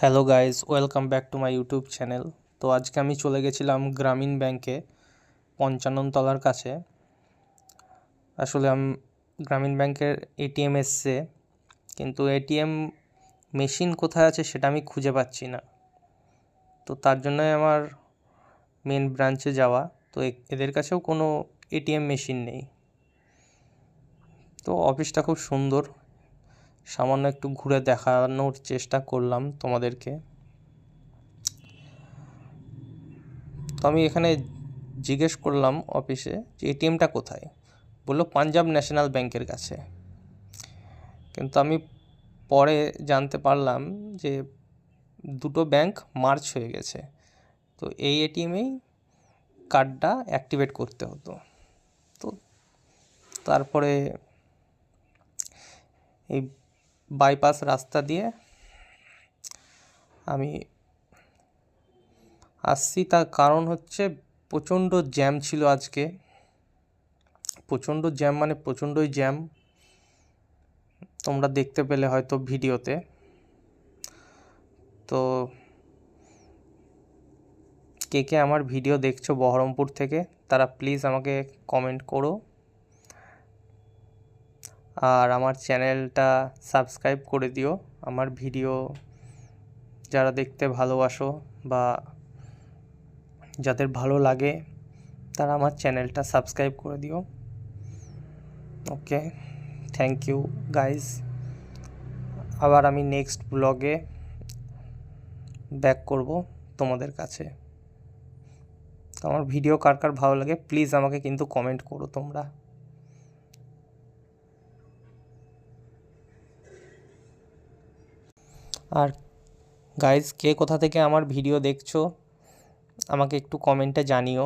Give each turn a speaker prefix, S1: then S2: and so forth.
S1: Hello guys, welcome back to my YouTube channel. তো আজকে আমি চলে গেছিলাম গ্রামীণ ব্যাংকে 55 তলার কাছে। আসলে গ্রামীণ ব্যাংকের এটিএম এসছে, কিন্তু এটিএম মেশিন কোথায় আছে সেটা আমি খুঁজে পাচ্ছি না। তো তার জন্যই আমার মেন ব্রাঞ্চে যাওয়া। তো এদের কাছেও কোনো এটিএম মেশিন নেই। তো অফিসটা খুব সুন্দর, সামান্য একটু ঘুরে দেখানোর চেষ্টা করলাম তোমাদেরকে। তো আমি এখানে জিজ্ঞেস করলাম অফিসে যে এটিএমটা কোথায়। বললো পাঞ্জাব ন্যাশনাল ব্যাংকের কাছে। কিন্তু আমি পরে জানতে পারলাম যে দুটো ব্যাংক মার্জ হয়ে গেছে, তো এই এটিএমেই কার্ডটা অ্যাক্টিভেট করতে হতো। তো তারপরে এই বাইপাস রাস্তা দিয়ে আমি আসছি। তার কারণ হচ্ছে প্রচণ্ড জ্যাম ছিল আজকে। প্রচণ্ড জ্যাম মানে প্রচণ্ডই জ্যাম, তোমরা দেখতে পেলে হয়তো ভিডিওতে। তো কে কে আমার ভিডিও দেখছো বহরমপুর থেকে, তারা প্লিজ আমাকে কমেন্ট করো, আর আমার চ্যানেলটা সাবস্ক্রাইব করে দিও। আমার ভিডিও যারা দেখতে ভালোবাসো বা যাদের ভালো লাগে তারা আমার চ্যানেলটা সাবস্ক্রাইব করে দিও। ওকে, থ্যাংক ইউ গাইজ। আবার আমি নেক্সট ব্লগে ব্যাক করব তোমাদের কাছে। তো আমার ভিডিও কার কার ভালো লাগে প্লিজ আমাকে কিন্তু কমেন্ট করো তোমরা। আর গাইজ, কে কোথা থেকে আমার ভিডিও দেখছো আমাকে একটু কমেন্টে জানিও।